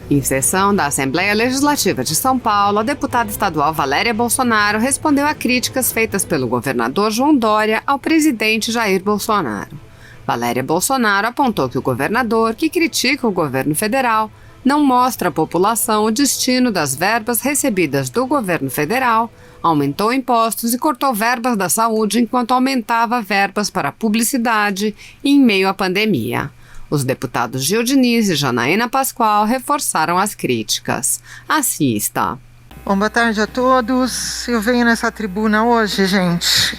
Em sessão da Assembleia Legislativa de São Paulo, a deputada estadual Valéria Bolsonaro respondeu a críticas feitas pelo governador João Dória ao presidente Jair Bolsonaro. Valéria Bolsonaro apontou que o governador, que critica o governo federal, não mostra à população o destino das verbas recebidas do governo federal, aumentou impostos e cortou verbas da saúde enquanto aumentava verbas para publicidade em meio à pandemia. Os deputados Gil Diniz e Janaína Pascoal reforçaram as críticas. Assista. Bom, boa tarde a todos. Eu venho nessa tribuna hoje, gente,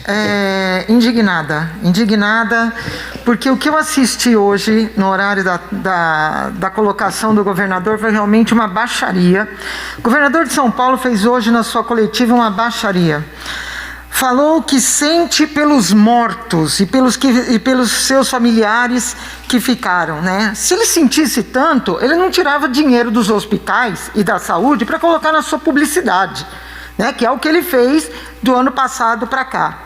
indignada, porque o que eu assisti hoje, no horário da colocação do governador, foi realmente uma baixaria. O governador de São Paulo fez hoje, na sua coletiva, uma baixaria. Falou que sente pelos mortos e pelos seus familiares que ficaram, né? Se ele sentisse tanto, ele não tirava dinheiro dos hospitais e da saúde para colocar na sua publicidade, né? Que é o que ele fez do ano passado para cá.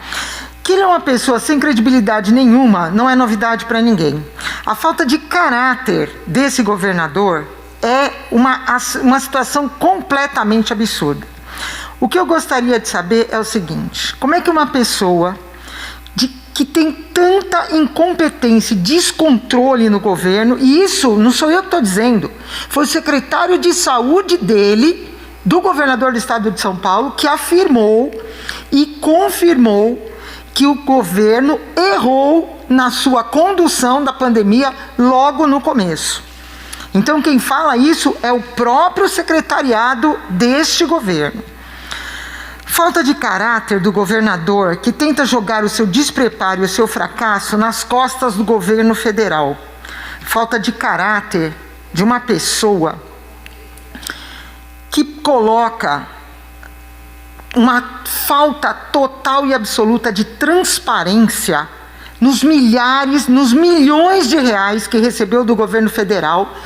Que ele é uma pessoa sem credibilidade nenhuma, não é novidade para ninguém. A falta de caráter desse governador é uma situação completamente absurda. O que eu gostaria de saber é o seguinte: como é que uma pessoa que tem tanta incompetência e descontrole no governo, e isso não sou eu que estou dizendo, foi o secretário de saúde dele, do governador do estado de São Paulo, que afirmou e confirmou que o governo errou na sua condução da pandemia logo no começo. Então quem fala isso é o próprio secretariado deste governo. Falta de caráter do governador, que tenta jogar o seu despreparo e o seu fracasso nas costas do governo federal. Falta de caráter de uma pessoa que coloca uma falta total e absoluta de transparência nos milhares, nos milhões de reais que recebeu do governo federal,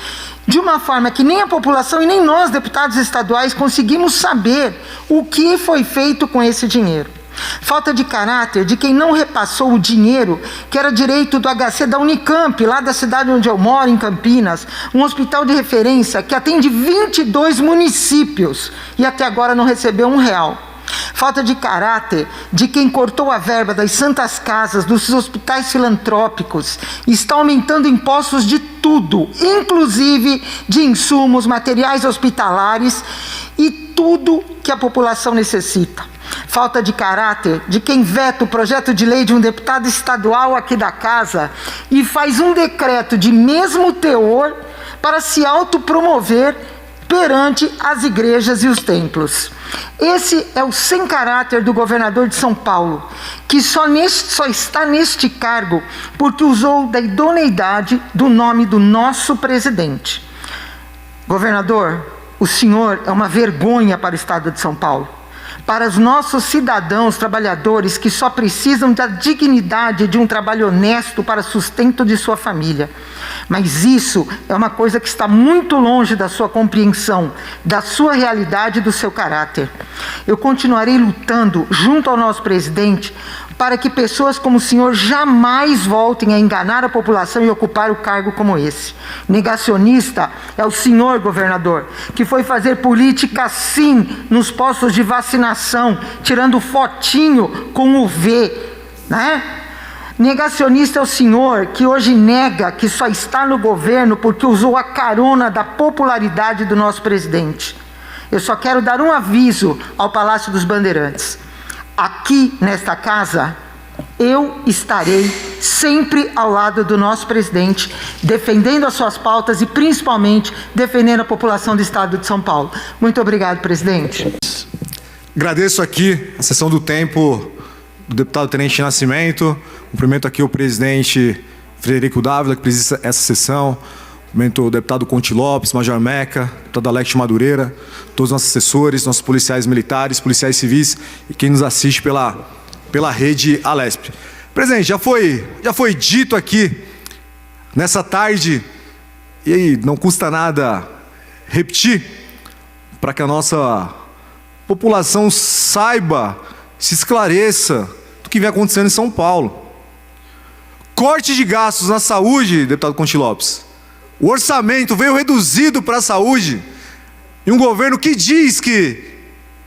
de uma forma que nem a população e nem nós, deputados estaduais, conseguimos saber o que foi feito com esse dinheiro. Falta de caráter de quem não repassou o dinheiro que era direito do HC da Unicamp, lá da cidade onde eu moro, em Campinas, um hospital de referência que atende 22 municípios e até agora não recebeu R$1. Falta de caráter de quem cortou a verba das santas casas, dos hospitais filantrópicos, e está aumentando impostos de tudo, inclusive de insumos, materiais hospitalares e tudo que a população necessita. Falta de caráter de quem veta o projeto de lei de um deputado estadual aqui da casa e faz um decreto de mesmo teor para se autopromover perante as igrejas e os templos. Esse é o sem caráter do governador de São Paulo, que só está neste cargo porque usou da idoneidade do nome do nosso presidente. Governador, o senhor é uma vergonha para o estado de São Paulo, para os nossos cidadãos trabalhadores que só precisam da dignidade de um trabalho honesto para sustento de sua família. Mas isso é uma coisa que está muito longe da sua compreensão, da sua realidade e do seu caráter. Eu continuarei lutando junto ao nosso presidente para que pessoas como o senhor jamais voltem a enganar a população e ocupar o cargo como esse. Negacionista é o senhor, governador, que foi fazer política sim nos postos de vacinação, tirando fotinho com o V, né? Negacionista é o senhor que hoje nega que só está no governo porque usou a carona da popularidade do nosso presidente. Eu só quero dar um aviso ao Palácio dos Bandeirantes. Aqui, nesta casa, eu estarei sempre ao lado do nosso presidente, defendendo as suas pautas e, principalmente, defendendo a população do estado de São Paulo. Muito obrigado, presidente. Agradeço aqui a sessão do tempo do deputado Tenente Nascimento. Cumprimento aqui o presidente Frederico Dávila, que presida essa sessão. Cumprimento o deputado Conte Lopes, Major Meca, deputado Alex Madureira, todos os nossos assessores, nossos policiais militares, policiais civis e quem nos assiste pela rede Alesp. Presidente, já foi dito aqui nessa tarde, e aí não custa nada repetir, para que a nossa população saiba, se esclareça do que vem acontecendo em São Paulo. Corte de gastos na saúde, deputado Conte Lopes. O orçamento veio reduzido para a saúde, e um governo que diz que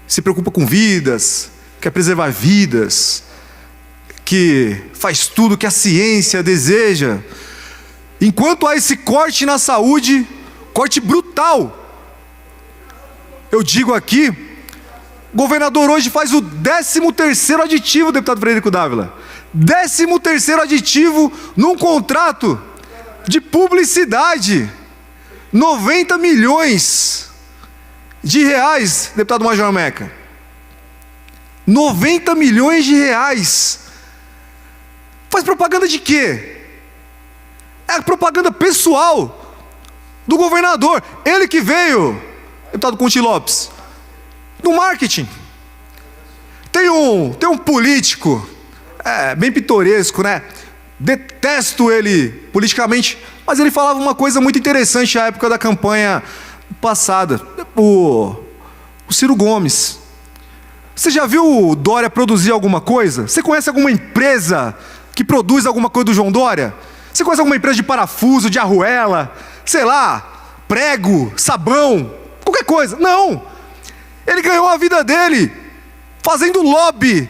se preocupa com vidas, quer preservar vidas, que faz tudo que a ciência deseja. Enquanto há esse corte na saúde, corte brutal, eu digo aqui, o governador hoje faz o 13º aditivo, deputado Frederico Dávila. 13º aditivo num contrato de publicidade. 90 milhões de reais, deputado Major Meca. 90 milhões de reais. Faz propaganda de quê? É a propaganda pessoal do governador. Ele que veio, deputado Conti Lopes, no marketing. Tem um político, bem pitoresco, né? Detesto ele politicamente, mas ele falava uma coisa muito interessante na época da campanha passada. O Ciro Gomes. Você já viu o Dória produzir alguma coisa? Você conhece alguma empresa que produz alguma coisa do João Dória? Você conhece alguma empresa de parafuso, de arruela, sei lá, prego, sabão, qualquer coisa? Não! Ele ganhou a vida dele fazendo lobby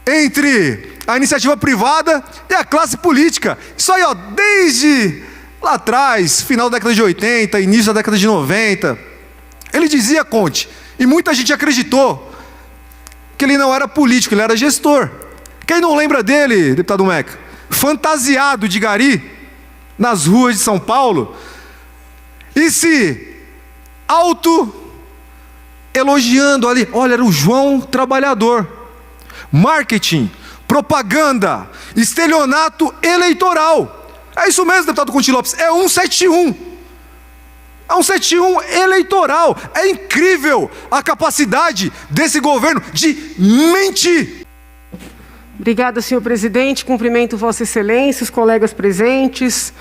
entre a iniciativa privada e a classe política. Isso aí, ó, desde lá atrás, final da década de 80, início da década de 90. Ele dizia, Conte, e muita gente acreditou, que ele não era político, ele era gestor. Quem não lembra dele, deputado Meca? Fantasiado de gari, nas ruas de São Paulo, e se elogiando ali, olha, era o João Trabalhador. Marketing, propaganda, estelionato eleitoral. É isso mesmo, deputado Conti Lopes, é 171. É um 171 eleitoral. É incrível a capacidade desse governo de mentir. Obrigada, senhor presidente. Cumprimento Vossa Excelência, os colegas presentes,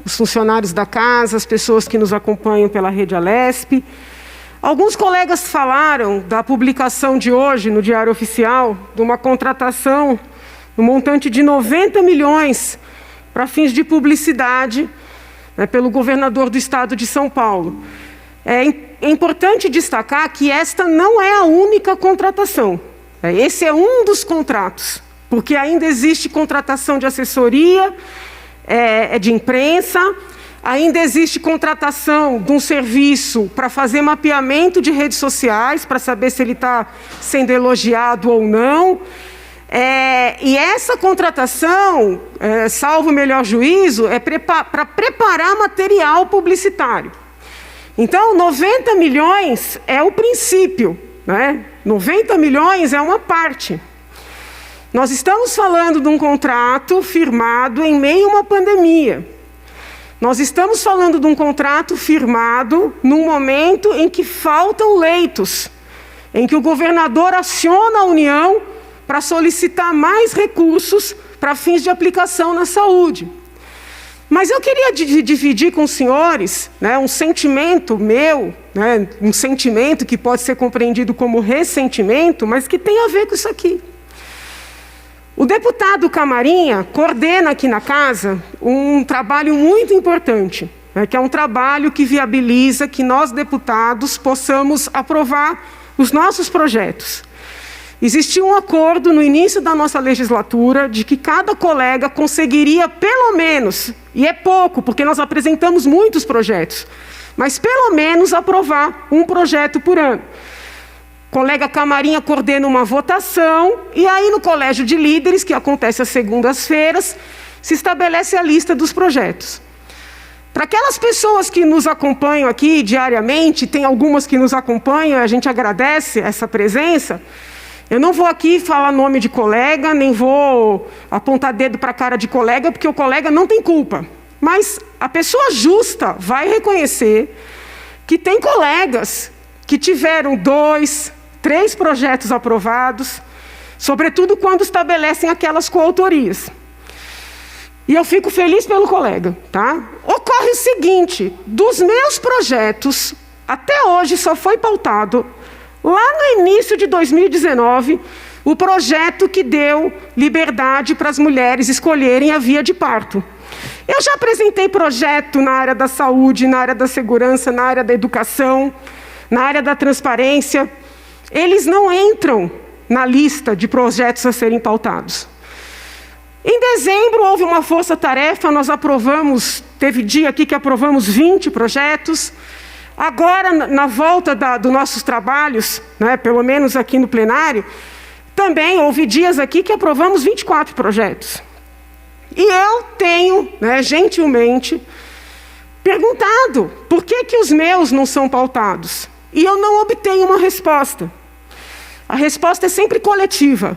os funcionários da casa, as pessoas que nos acompanham pela Rede Alesp. Alguns colegas falaram da publicação de hoje no Diário Oficial de uma contratação no montante de 90 milhões para fins de publicidade, pelo governador do estado de São Paulo. É importante destacar que esta não é a única contratação. Esse é um dos contratos, porque ainda existe contratação de assessoria, de imprensa, ainda existe contratação de um serviço para fazer mapeamento de redes sociais, para saber se ele está sendo elogiado ou não. E essa contratação, salvo o melhor juízo, é para preparar material publicitário. Então, 90 milhões é o princípio, né? 90 milhões é uma parte. Nós estamos falando de um contrato firmado em meio a uma pandemia. Nós estamos falando de um contrato firmado num momento em que faltam leitos, em que o governador aciona a União para solicitar mais recursos para fins de aplicação na saúde. Mas eu queria dividir com os senhores, um sentimento meu, um sentimento que pode ser compreendido como ressentimento, mas que tem a ver com isso aqui. O deputado Camarinha coordena aqui na casa um trabalho muito importante, que é um trabalho que viabiliza que nós, deputados, possamos aprovar os nossos projetos. Existia um acordo no início da nossa legislatura de que cada colega conseguiria pelo menos, e é pouco, porque nós apresentamos muitos projetos, mas pelo menos aprovar um projeto por ano. O colega Camarinha coordena uma votação, e aí no Colégio de Líderes, que acontece às segundas-feiras, se estabelece a lista dos projetos. Para aquelas pessoas que nos acompanham aqui diariamente, tem algumas que nos acompanham, a gente agradece essa presença. Eu não vou aqui falar nome de colega, nem vou apontar dedo para a cara de colega, porque o colega não tem culpa. Mas a pessoa justa vai reconhecer que tem colegas que tiveram 2, 3 projetos aprovados, sobretudo quando estabelecem aquelas coautorias. E eu fico feliz pelo colega, tá? Ocorre o seguinte, dos meus projetos, até hoje só foi pautado, lá no início de 2019, o projeto que deu liberdade para as mulheres escolherem a via de parto. Eu já apresentei projeto na área da saúde, na área da segurança, na área da educação, na área da transparência. Eles não entram na lista de projetos a serem pautados. Em dezembro, houve uma força-tarefa, nós aprovamos, teve dia aqui que aprovamos 20 projetos. Agora, na volta dos nossos trabalhos, né, pelo menos aqui no plenário, também houve dias aqui que aprovamos 24 projetos. E eu tenho, né, gentilmente, perguntado por que os meus não são pautados. E eu não obtenho uma resposta. A resposta é sempre coletiva.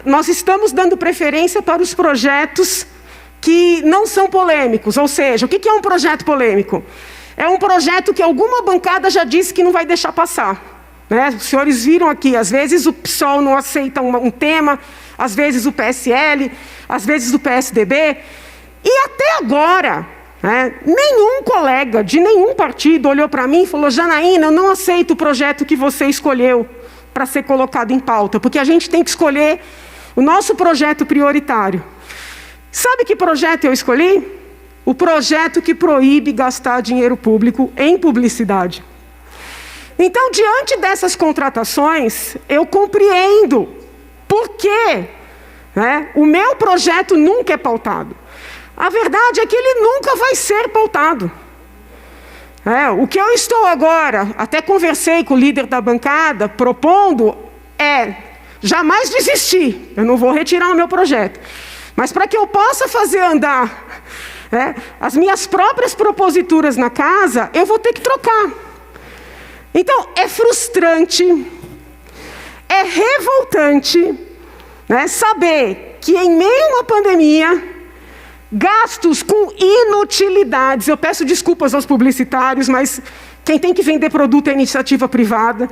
Nós estamos dando preferência para os projetos que não são polêmicos. Ou seja, o que é um projeto polêmico? É um projeto que alguma bancada já disse que não vai deixar passar. Né? Os senhores viram aqui, às vezes o PSOL não aceita um tema, às vezes o PSL, às vezes o PSDB. E até agora, né, nenhum colega de nenhum partido olhou para mim e falou: Janaína, eu não aceito o projeto que você escolheu para ser colocado em pauta, porque a gente tem que escolher o nosso projeto prioritário. Sabe que projeto eu escolhi? O projeto que proíbe gastar dinheiro público em publicidade. Então, diante dessas contratações, eu compreendo por que, né, o meu projeto nunca é pautado. A verdade é que ele nunca vai ser pautado. O que eu estou agora, até conversei com o líder da bancada, propondo jamais desistir. Eu não vou retirar o meu projeto. Mas para que eu possa fazer andar as minhas próprias proposituras na casa, eu vou ter que trocar. Então, é frustrante, é revoltante, né, saber que em meio a uma pandemia, gastos com inutilidades, eu peço desculpas aos publicitários, mas quem tem que vender produto é iniciativa privada,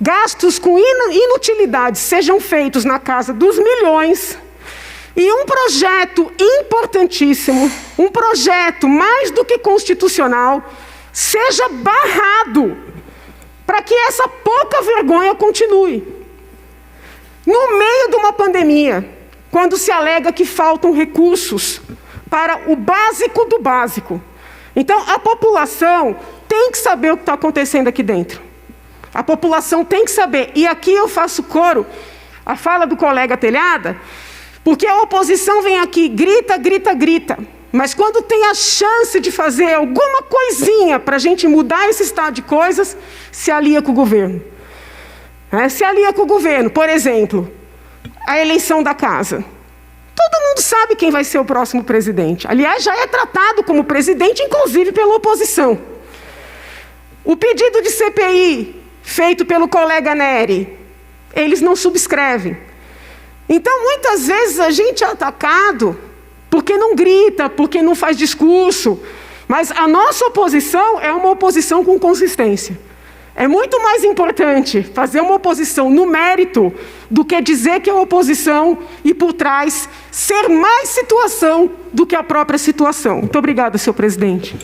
gastos com inutilidades sejam feitos na casa dos milhões, e um projeto importantíssimo, um projeto mais do que constitucional, seja barrado para que essa pouca vergonha continue. No meio de uma pandemia, quando se alega que faltam recursos para o básico do básico. Então, a população tem que saber o que está acontecendo aqui dentro. A população tem que saber. E aqui eu faço coro à fala do colega Telhada, porque a oposição vem aqui, grita, grita, grita. Mas quando tem a chance de fazer alguma coisinha para a gente mudar esse estado de coisas, se alia com o governo. Se alia com o governo. Por exemplo, a eleição da casa. Todo mundo sabe quem vai ser o próximo presidente. Aliás, já é tratado como presidente, inclusive pela oposição. O pedido de CPI feito pelo colega Nery, eles não subscrevem. Então, muitas vezes a gente é atacado porque não grita, porque não faz discurso. Mas a nossa oposição é uma oposição com consistência. É muito mais importante fazer uma oposição no mérito do que dizer que é oposição e, por trás, ser mais situação do que a própria situação. Muito obrigada, senhor presidente.